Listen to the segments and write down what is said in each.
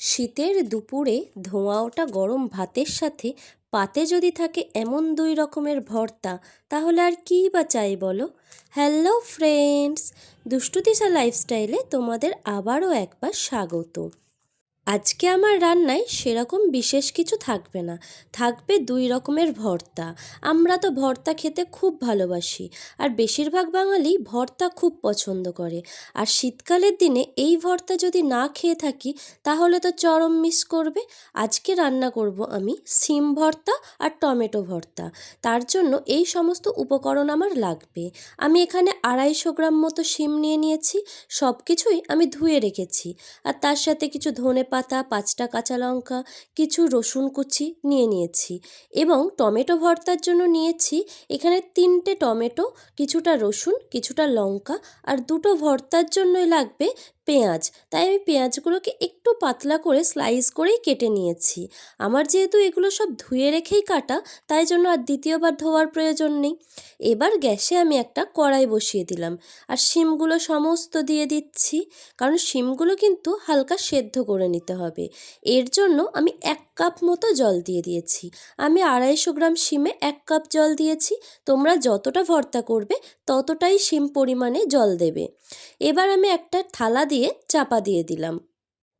শীতের দুপুরে ধোঁয়া ওঠা গরম ভাতের সাথে পাতে যদি থাকে এমন 2 রকমের ভর্তা, তাহলে আর কী বা চাই বলো। হ্যালো ফ্রেন্ডস, দুষ্টু দিশা লাইফস্টাইলে তোমাদের আবারও একবার স্বাগত। আজকে আমার রান্নায় সেরকম বিশেষ কিছু থাকবে না, থাকবে 2 রকমের ভর্তা। আমরা তো ভর্তা খেতে খুব ভালোবাসি, আর বেশিরভাগ বাঙালি ভর্তা খুব পছন্দ করে। আর শীতকালের দিনে এই ভর্তা যদি না খেয়ে থাকি তাহলে তো চরম মিস করবে। আজকে রান্না করব আমি শিম ভর্তা আর টমেটো ভর্তা। তার জন্য এই সমস্ত উপকরণ আমার লাগবে। আমি এখানে 250 গ্রাম মতো শিম নিয়ে নিয়েছি, সব কিছুই আমি ধুয়ে রেখেছি। আর তার সাথে কিছু ধনেপাতা, 5টা কাঁচা লঙ্কা, কিছু রসুন কুচি নিয়ে নিয়েছি। এবং টমেটো ভর্তার জন্য নিয়েছি এখানে 3টে টমেটো, কিছুটা রসুন, কিছুটা লঙ্কা, আর 2টো ভর্তার জন্যই লাগবে পেঁয়াজ। তাই আমি পেঁয়াজগুলোকে একটু পাতলা করে স্লাইস করেই কেটে নিয়েছি। আমার যেহেতু এগুলো সব ধুয়ে রেখেই কাটা, তাই জন্য আর দ্বিতীয়বার ধোয়ার প্রয়োজন নেই। এবার গ্যাসে আমি একটা কড়াই বসিয়ে দিলাম, আর শিমগুলো সমস্ত দিয়ে দিচ্ছি, কারণ শিমগুলো কিন্তু হালকা সেদ্ধ করে নিতে হবে। এর জন্য আমি 1 কাপ মতো জল দিয়ে দিয়েছি। আমি 250 গ্রাম শিমে 1 কাপ জল দিয়েছি। তোমরা যতটা ভর্তা করবে ততটাই শিম পরিমাণে জল দেবে। এবার আমি একটা থালা দিয়ে চাপা দিয়ে দিলাম।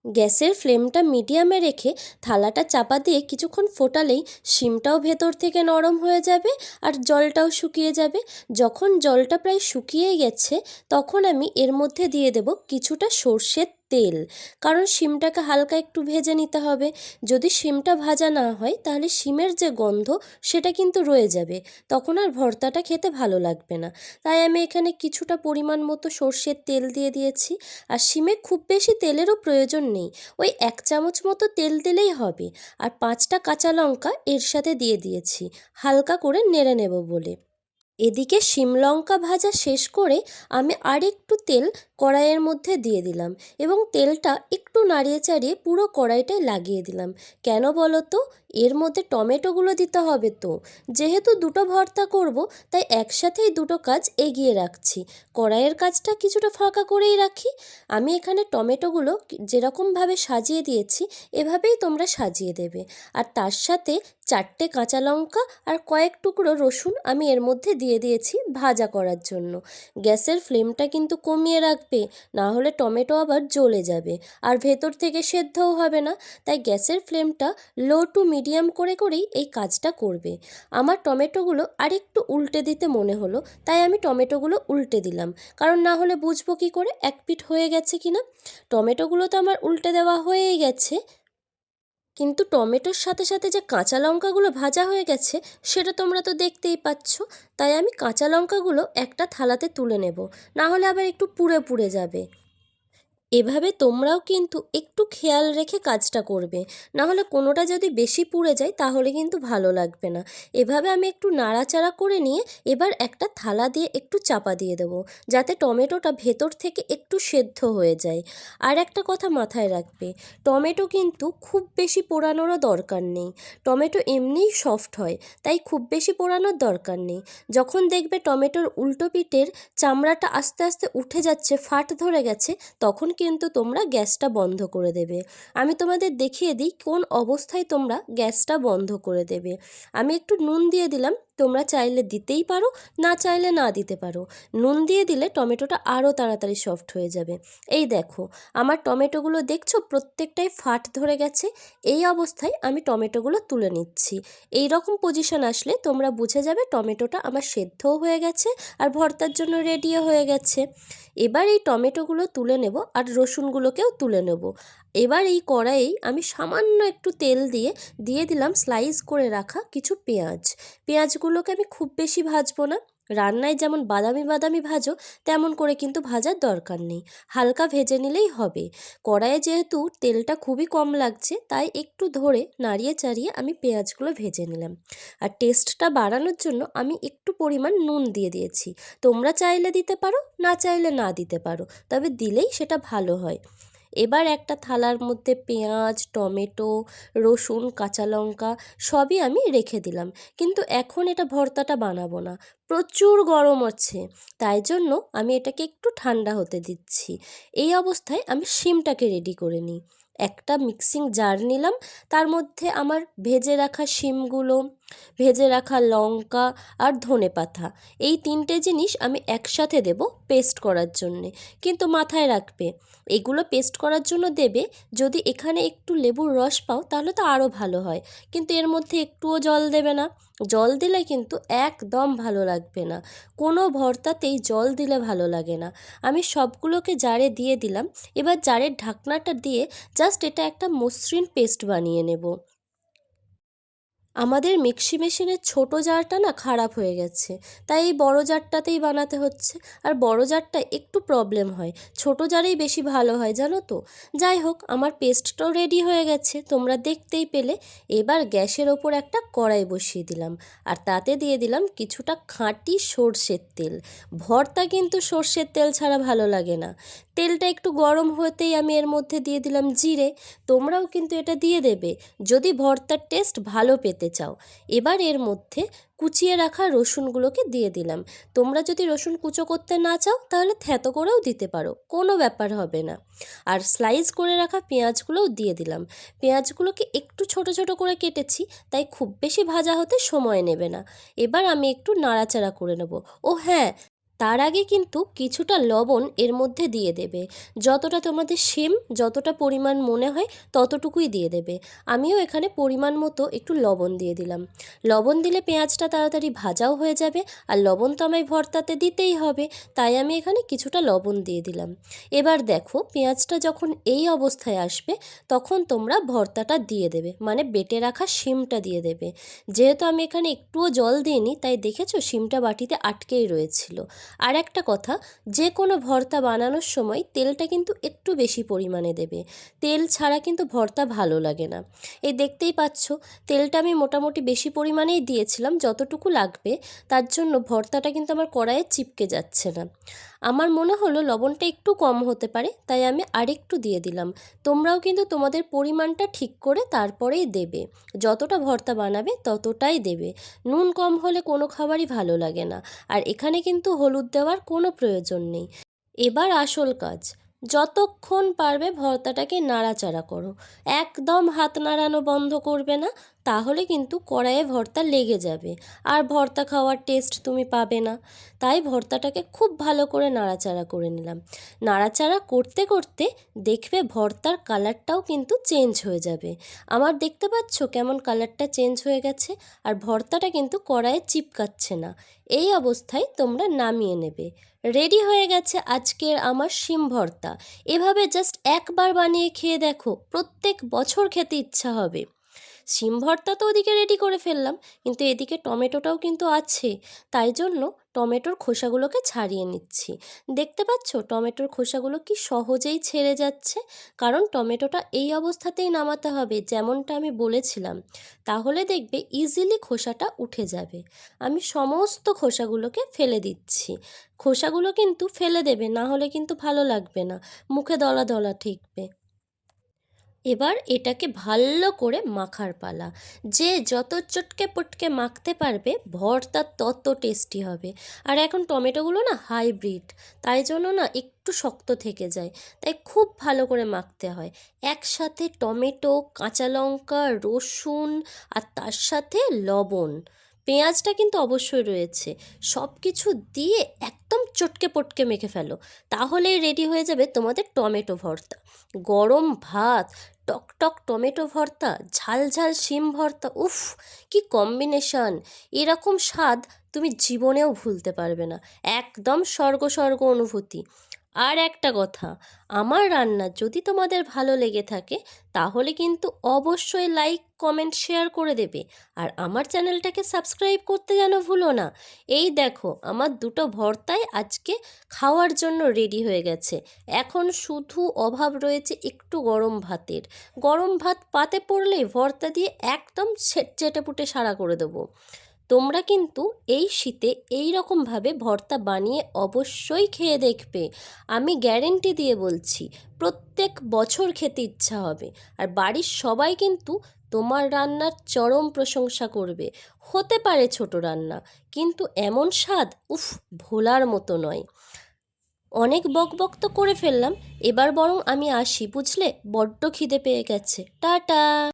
গ্যাসের ফ্লেমটা মিডিয়ামে রেখে থালাটা চাপা দিয়ে কিছুক্ষণ ফোটালেই শিমটাও ভেতর থেকে নরম হয়ে যাবে আর জলটাও শুকিয়ে যাবে। যখন জলটা প্রায় শুকিয়ে গেছে তখন আমি এর মধ্যে দিয়ে দেব কিছুটা সর্ষের তেল, কারণ শিমটাকে হালকা একটু ভেজে নিতে হবে। যদি শিমটা ভাজা না হয় তাহলে শিমের যে গন্ধ সেটা কিন্তু রয়ে যাবে, তখন আর ভর্তাটা খেতে ভালো লাগবে না। তাই আমি এখানে কিছুটা পরিমাণ মতো সর্ষের তেল দিয়ে দিয়েছি। আর শিমে খুব বেশি তেলেরও প্রয়োজন নেই, ওই 1 চামচ মতো তেল দিলেই হবে। আর 5টা কাঁচা লঙ্কা এর সাথে দিয়ে দিয়েছি, হালকা করে নেড়ে নেব বলে। এদিকে শিম লঙ্কা ভাজা শেষ করে আমি আরেকটু তেল কড়াইয়ের মধ্যে দিয়ে দিলাম, এবং তেলটা একটু নাড়িয়ে চাড়িয়ে পুরো কড়াইটায় লাগিয়ে দিলাম। কেন বলো তো? এর মধ্যে টমেটোগুলো দিতে হবে তো। যেহেতু 2টো ভর্তা করব, তাই একসাথেই 2টো কাজ এগিয়ে রাখছি। কড়াইয়ের কাজটা কিছুটা ফাঁকা করেই রাখি। আমি এখানে টমেটোগুলো যেরকমভাবে সাজিয়ে দিয়েছি এভাবেই তোমরা সাজিয়ে দেবে। আর তার সাথে 4টে কাঁচা লঙ্কা আর কয়েক টুকরো রসুন আমি এর মধ্যে দিয়ে দিয়েছি ভাজা করার জন্য। গ্যাসের ফ্লেমটা কিন্তু কমিয়ে রাখবে, না হলে টমেটো আবার জ্বলে যাবে আর ভেতর থেকে সেদ্ধও হবে না। তাই গ্যাসের ফ্লেমটা লো টু মিডিয়াম করে করেই এই কাজটা করবে। আমার টমেটোগুলো আরেকটু উল্টে দিতে মনে হলো, তাই আমি টমেটোগুলো উল্টে দিলাম, কারণ না হলে বুঝবো কী করে এক পিঠ হয়ে গেছে কিনা। টমেটোগুলো তো আমার উল্টে দেওয়া হয়েই গেছে, কিন্তু টমেটোর সাথে সাথে যে কাঁচা লঙ্কাগুলো ভাজা হয়ে গেছে সেটা তোমরা তো দেখতেই পাচ্ছ। তাই আমি কাঁচা লঙ্কাগুলো একটা থালাতে তুলে নেব, না হলে আবার একটু পুড়ে পুড়ে যাবে। এভাবে তোমরাও কিন্তু একটু খেয়াল রেখে কাজটা করবে, না হলে কোনোটা যদি বেশি পুড়ে যায় তাহলে কিন্তু ভালো লাগবে না। এভাবে আমি একটু নাড়াচাড়া করে নিয়ে এবার একটা থালা দিয়ে একটু চাপা দিয়ে দেবো, যাতে টমেটোটা ভেতর থেকে একটু সেদ্ধ হয়ে যায়। আর একটা কথা মাথায় রাখবে, টমেটো কিন্তু খুব বেশি পোড়ানোরও দরকার নেই। টমেটো এমনিই সফট হয়, তাই খুব বেশি পোড়ানোর দরকার নেই। যখন দেখবে টমেটোর উল্টো পিঠের চামড়াটা আস্তে আস্তে উঠে যাচ্ছে, ফাট ধরে গেছে, তখন কিন্তু তোমরা গ্যাসটা বন্ধ করে দেবে। আমি তোমাদের দেখিয়ে দিই কোন অবস্থায় তোমরা গ্যাসটা বন্ধ করে দেবে। আমি একটু নুন দিয়ে দিলাম, তোমরা চাইলে দিতেই পারো, না চাইলে না দিতে পারো। নুন দিয়ে দিলে টমেটোটা আরও তাড়াতাড়ি সফট হয়ে যাবে। এই দেখো, আমার টমেটোগুলো দেখছো প্রত্যেকটাই ফাট ধরে গেছে। এই অবস্থায় আমি টমেটোগুলো তুলে নিচ্ছি। এই রকম পজিশন আসলে তোমরা বুঝে যাবে টমেটোটা আমার সেদ্ধও হয়ে গেছে আর ভর্তার জন্য রেডিও হয়ে গেছে। এবার এই টমেটোগুলো তুলে নেব আর রসুনগুলোকেও তুলে নেব। এবার এই কড়াইয়েই আমি সামান্য একটু তেল দিয়ে দিয়ে দিলাম স্লাইস করে রাখা কিছু পেঁয়াজ। পেঁয়াজগুলোকে আমি খুব বেশি ভাজবো না, রান্নায় যেমন বাদামি বাদামি ভাজো তেমন করে কিন্তু ভাজার দরকার নেই, হালকা ভেজে নিলেই হবে। কড়াইয়ে যেহেতু তেলটা খুবই কম লাগছে, তাই একটু ধরে নাড়িয়ে চাড়িয়ে আমি পেঁয়াজগুলো ভেজে নিলাম। আর টেস্টটা বাড়ানোর জন্য আমি একটু পরিমাণ নুন দিয়ে দিয়েছি। তোমরা চাইলে দিতে পারো, না চাইলে না দিতে পারো, তবে দিলেই সেটা ভালো হয়। এবার একটা থালার মধ্যে পেঁয়াজ, টমেটো, রসুন, কাঁচা লঙ্কা সবই আমি রেখে দিলাম। কিন্তু এখন এটা ভর্তাটা বানাবো না, প্রচুর গরম আছে, তাই জন্য আমি এটাকে একটু ঠান্ডা হতে দিচ্ছি। এই অবস্থায় আমি শিমটাকে রেডি করে নিই। একটা মিক্সিং জার নিলাম, তার মধ্যে আমার ভেজে রাখা শিমগুলো, ভেজে রাখা লঙ্কা আর ধনেপাতা, এই তিনটে জিনিস আমি একসাথে দেব পেস্ট করার জন্যে। কিন্তু মাথায় রাখবে, এগুলো পেস্ট করার জন্য দেবে যদি এখানে একটু লেবুর রস পাও, তাহলে তো আরও ভালো হয়। কিন্তু এর মধ্যে একটুও জল দেবে না, জল দিলে কিন্তু একদম ভালো লাগবে না। কোনো ভর্তাতেই জল দিলে ভালো লাগে না। আমি সবগুলোকে জারে দিয়ে দিলাম। এবার জারের ঢাকনাটা দিয়ে জাস্ট এটা একটা মসৃণ পেস্ট বানিয়ে নেব। আমাদের মিক্সি মেশিনের ছোটো জারটা না খারাপ হয়ে গেছে, তাই এই বড় জারটাতেই বানাতে হচ্ছে। আর বড় জারটা একটু প্রবলেম হয়, ছোটো জারেই বেশি ভালো হয় জানো তো। যাই হোক, আমার পেস্টটাও রেডি হয়ে গেছে, তোমরা দেখতেই পেলে। এবার গ্যাসের ওপর একটা কড়াই বসিয়ে দিলাম, আর তাতে দিয়ে দিলাম কিছুটা খাঁটি সর্ষের তেল। ভর্তা কিন্তু সর্ষের তেল ছাড়া ভালো লাগে না। তেলটা একটু গরম হতেই আমি এর মধ্যে দিয়ে দিলাম জিরে। তোমরাও কিন্তু এটা দিয়ে দেবে যদি ভর্তার টেস্ট ভালো পেতে চাও। এবার এর মধ্যে কুচিয়ে রাখা রসুনগুলোকে দিয়ে দিলাম। তোমরা যদি রসুন কুচো করতে না চাও তাহলে থ্যাতো করেও দিতে পারো, কোনো ব্যাপার হবে না। আর স্লাইস করে রাখা পেঁয়াজগুলোও দিয়ে দিলাম। পেঁয়াজগুলোকে একটু ছোট ছোট করে কেটেছি, তাই খুব বেশি ভাজা হতে সময় নেবে না। এবার আমি একটু নাড়াচাড়া করে নেব। ও হ্যাঁ, তার আগে কিন্তু কিছুটা লবণ এর মধ্যে দিয়ে দেবে। যতটা তোমাদের সেম যতটা পরিমাণ মনে হয় ততটুকুই দিয়ে দেবে। আমিও এখানে পরিমাণ মতো একটু লবণ দিয়ে দিলাম। লবণ দিলে পেঁয়াজটা তাড়াতাড়ি ভাজাও হয়ে যাবে, আর লবণ তো আমায় ভর্তাতে দিতেই হবে, তাই আমি এখানে কিছুটা লবণ দিয়ে দিলাম। এবার দেখো, পেঁয়াজটা যখন এই অবস্থায় আসবে তখন তোমরা ভর্তাটা দিয়ে দেবে, মানে বেটে রাখা শিমটা দিয়ে দেবে। যেহেতু আমি এখানে একটুও জল দিইনি, তাই দেখেছো শিমটা বাটিতে আটকেই রয়েছিল। আর একটা কথা, যে কোনো ভর্তা বানানোর সময় তেলটা কিন্তু একটু বেশি পরিমাণে দেবে। তেল ছাড়া কিন্তু ভর্তা ভালো লাগে না। এই দেখতেই পাচ্ছ, তেলটা আমি মোটামুটি বেশি পরিমাণেই দিয়েছিলাম, যতটুকু লাগবে। তার জন্য ভর্তাটা কিন্তু আমার কড়াইয়ে চিপকে যাচ্ছে না। আমার মনে হলো লবণটা একটু কম হতে পারে, তাই আমি আরেকটু দিয়ে দিলাম। তোমরাও কিন্তু তোমাদের পরিমাণটা ঠিক করে তারপরেই দেবে। যতটা ভর্তা বানাবে ততটাই দেবে। নুন কম হলে কোনো খাবারই ভালো লাগে না। আর এখানে কিন্তু হলুদ দেওয়ার কোনো প্রয়োজন নেই। এবার আসল কাজ, যতক্ষণ পারবে ভর্তাটাকে নাড়াচাড়া করো, একদম হাত নাড়ানো বন্ধ করবে না, তাহলে কিন্তু কড়াইয়ে ভর্তা লেগে যাবে, আর ভর্তা খাওয়ার টেস্ট তুমি পাবে না। তাই ভর্তাটাকে খুব ভালো করে নাড়াচাড়া করে নিলাম। নাড়াচাড়া করতে করতে দেখবে ভর্তার কালারটাও কিন্তু চেঞ্জ হয়ে যাবে। আমার দেখতে পাচ্ছ কেমন কালারটা চেঞ্জ হয়ে গেছে, আর ভর্তাটা কিন্তু কড়াইয়ে চিপকাচ্ছে না। এই অবস্থায় তোমরা নামিয়ে নেবে। রেডি হয়ে গেছে আজকের আমার শিম ভর্তা। এভাবে জাস্ট একবার বানিয়ে খেয়ে দেখো, প্রত্যেক বছর খেতে ইচ্ছা হবে। শিম ভর্তা তো ওদিকে রেডি করে ফেললাম, কিন্তু এদিকে টমেটোটাও কিন্তু আছে, তাই জন্য টমেটোর খোসাগুলোকে ছাড়িয়ে নিচ্ছি। দেখতে পাচ্ছ টমেটোর খোসাগুলো কি সহজেই ছেড়ে যাচ্ছে, কারণ টমেটোটা এই অবস্থাতেই নামাতে হবে যেমনটা আমি বলেছিলাম, তাহলে দেখবে ইজিলি খোসাটা উঠে যাবে। আমি সমস্ত খোসাগুলোকে ফেলে দিচ্ছি। খোসাগুলো কিন্তু ফেলে দেবে, না হলে কিন্তু ভালো লাগবে না, মুখে দলা দলা ঠেকবে। এবার এটাকে ভালো করে মাখার পালা। যে যত চটকে পটকে মাখতে পারবে ভর্তা তত টেস্টি হবে। আর এখন টমেটোগুলো না হাইব্রিড, তাই জন্য না একটু শক্ত থেকে যায়, তাই খুব ভালো করে মাখতে হয়। একসাথে টমেটো, কাঁচা লঙ্কা, রসুন, আর তার সাথে লবণ, পেঁয়াজটা কিন্তু অবশ্যই রয়েছে, সব কিছু দিয়ে একদম চটকে পটকে মেখে ফেলো, তাহলেই রেডি হয়ে যাবে তোমাদের টমেটো ভর্তা। গরম ভাত, টকটক টমেটো ভর্তা, ঝাল ঝাল শিম ভর্তা, উফ কি কম্বিনেশন! এরকম স্বাদ তুমি জীবনেও ভুলতে পারবে না, একদম স্বর্গ স্বর্গ অনুভূতি। আর একটা কথা, আমার রান্না যদি তোমাদের ভালো লেগে থাকে তাহলে কিন্তু অবশ্যই লাইক, কমেন্ট, শেয়ার করে দেবে। আর আমার চ্যানেলটাকে সাবস্ক্রাইব করতে যেন ভুলো না। এই দেখো, আমার দুটো ভর্তাই আজকে খাওয়ার জন্য রেডি হয়ে গেছে। এখন শুধু অভাব রয়েছে একটু গরম ভাতের। গরম ভাত পাতে পড়লেই ভর্তা দিয়ে একদম চেটেপুটে সারা করে দেবো। তোমরা কিন্তু এই শীতে এই রকমভাবে ভর্তা বানিয়ে অবশ্যই খেয়ে দেখবে। আমি গ্যারেন্টি দিয়ে বলছি, প্রত্যেক বছর খেতে ইচ্ছা হবে। আর বাড়ির সবাই কিন্তু তোমার রান্নার চরম প্রশংসা করবে। হতে পারে ছোট রান্না, কিন্তু এমন স্বাদ, উফ, ভোলার মতো নয়। অনেক বকবক তো করে ফেললাম, এবার বরং আমি আসি, বুঝলে? বড্ড খিদে পেয়ে গেছে। টাটা।